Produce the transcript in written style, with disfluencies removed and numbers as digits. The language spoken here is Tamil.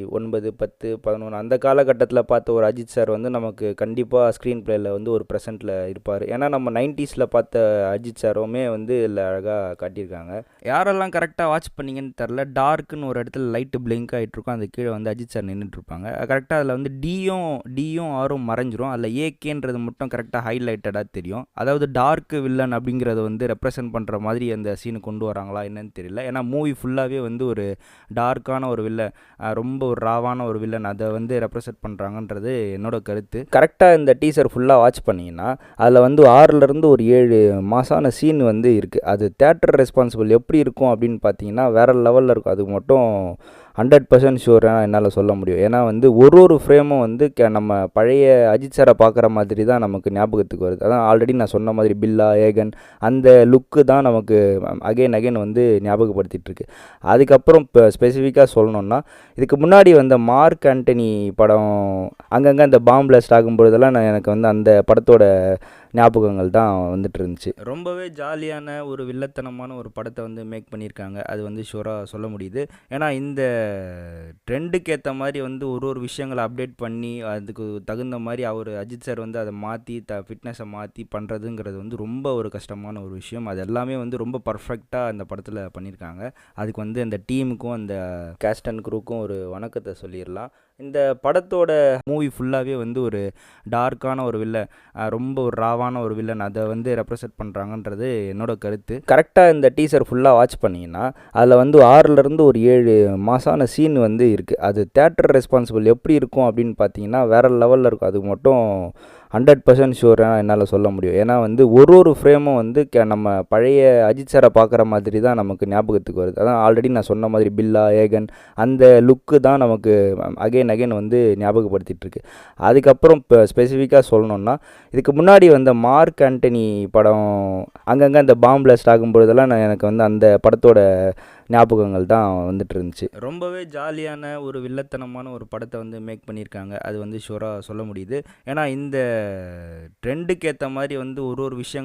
9, 10, 11 அந்த காலகட்டத்தில பார்த்த ஒரு அஜித் சார் வந்து நமக்கு கண்டிப்பா ஸ்க்ரீன் ப்ளேல வந்து ஒரு ப்ரெசென்ட்ல இருப்பாரு. ஏன்னா, நம்ம 90ஸ்ல பார்த்த அஜித் சாருமே வந்து இதுல அழகா காட்டியிருக்காங்க. யாரெல்லாம் கரெக்ட்டா வாட்ச் பண்ணீங்கன்னு தெர்ல. டார்க்ன்னு ஒரு இடத்துல லைட் பிளிங்க் ஆயிட்டுருக்கும். அதுக்கு கீழ வந்து அஜித் சார் நின்னுட்டுருப்பாங்க. கரெக்ட்டா அதில வந்து டியும் ஆரும் மறைஞ்சிரும். அதில ஏகேன்றது மட்டும் கரெக்ட்டா ஹைலைட்டடா தெரியும். அதாவது டார்க் வில்லன் அப்படிங்கிறத வந்து ரெப்ரசன்ட் பண்ற மாதிரி அந்த சீன் கொண்டு வராங்களா என்னன்னு தெரியல. ஏன்னா, மூவி ஃபுல்லாவே வந்து ஒரு டார்க்கான ஒரு வில்லன் ரொம்ப ஒரு ராவான ஒரு வில்லன் அதை வந்து ரெப்ரசென்ட் பண்ணுறாங்கன்றது என்னோட கருத்து. கரெக்டாக இந்த டீசர் ஃபுல்லாக வாட்ச் பண்ணிங்கன்னா அதில் வந்து 6லேருந்து ஒரு 7 மாசான சீன் வந்து இருக்குது. அது தேட்டர் ரெஸ்பான்சிபிள் எப்படி இருக்கும் அப்படின்னு பார்த்தீங்கன்னா வேறு லெவலில் இருக்கும். அது மட்டும் 100% ஷூராக என்னால் சொல்ல முடியும். ஏன்னா வந்து ஒரு ஃப்ரேமும் வந்து நம்ம பழைய அஜித் சாரை பார்க்குற மாதிரி தான் நமக்கு ஞாபகத்துக்கு வருது. அதான் ஆல்ரெடி நான் சொன்ன மாதிரி பில்லா, ஏகன் அந்த லுக்கு தான் நமக்கு அகைன் வந்து ஞாபகப்படுத்திகிட்ருக்கு. அதுக்கப்புறம் இப்போ ஸ்பெசிஃபிக்காக சொல்லணுன்னா இதுக்கு முன்னாடி வந்த மார்க் ஆண்டனி படம் அங்கங்கே அந்த பாம் பிளாஸ்ட் ஆகும்பொழுதெல்லாம் எனக்கு வந்து அந்த படத்தோட ஞாபகங்கள் தான் வந்துட்டு இருந்துச்சு. ரொம்பவே ஜாலியான ஒரு வில்லத்தனமான ஒரு படத்தை வந்து மேக் பண்ணியிருக்காங்க. அது வந்து ஷூராக சொல்ல முடியுது. ஏன்னா இந்த ட்ரெண்டுக்கு ஏற்ற மாதிரி வந்து ஒரு விஷயங்களை அப்டேட் பண்ணி அதுக்கு தகுந்த மாதிரி அவர் அஜித் சார் வந்து அதை மாற்றி ஃபிட்னஸை மாற்றி பண்ணுறதுங்கிறது வந்து ரொம்ப ஒரு கஷ்டமான ஒரு விஷயம். அது எல்லாமே வந்து ரொம்ப பர்ஃபெக்டாக அந்த படத்தில் பண்ணியிருக்காங்க. அதுக்கு வந்து அந்த டீமுக்கும் அந்த கேஸ்ட் அண்ட் க்ரூக்கும் ஒரு வணக்கத்தை சொல்லிடலாம். இந்த படத்தோட மூவி ஃபுல்லாகவே வந்து ஒரு டார்க்கான ஒரு வில்லன் ரொம்ப ஒரு ராவான ஒரு வில்லன் அதை வந்து ரெப்ரசென்ட் பண்ணுறாங்கன்றது என்னோட கருத்து. கரெக்டாக இந்த டீசர் ஃபுல்லாக வாட்ச் பண்ணிங்கன்னா அதில் வந்து 6லேருந்து ஒரு 7 மாசான சீன் வந்து இருக்குது. அது தேட்டர் ரெஸ்பான்சிபிள் எப்படி இருக்கும் அப்படின்னு பார்த்தீங்கன்னா வேறு லெவலில் இருக்கும். அது மட்டும் 100% ஷூராக என்னால் சொல்ல முடியும். ஏன்னா வந்து ஒரு ஃப்ரேமும் வந்து நம்ம பழைய அஜித் சாரை பார்க்குற மாதிரி தான் நமக்கு ஞாபகத்துக்கு வருது. அதான் ஆல்ரெடி நான் சொன்ன மாதிரி பில்லா, ஏகன் அந்த லுக்கு தான் நமக்கு அகைன் வந்து ஞாபகப்படுத்திகிட்ருக்கு. அதுக்கப்புறம் இப்போ ஸ்பெசிஃபிக்காக சொல்லணுன்னா இதுக்கு முன்னாடி வந்த மார்க் ஆண்டனி படம் அங்கங்கே அந்த பாம் பிளாஸ்ட் ஆகும்பொழுதெல்லாம் எனக்கு வந்து அந்த படத்தோட ஞாபகங்கள் தான் வந்துட்டு இருந்துச்சு. ரொம்பவே ஜாலியான ஒரு வில்லத்தனமான ஒரு படத்தை வந்து மேக் பண்ணியிருக்காங்க. அது வந்து ஷூராக சொல்ல முடியுது. ஏன்னா இந்த ட்ரெண்டுக்கு ஏற்ற மாதிரி வந்து ஒரு விஷயங்கள்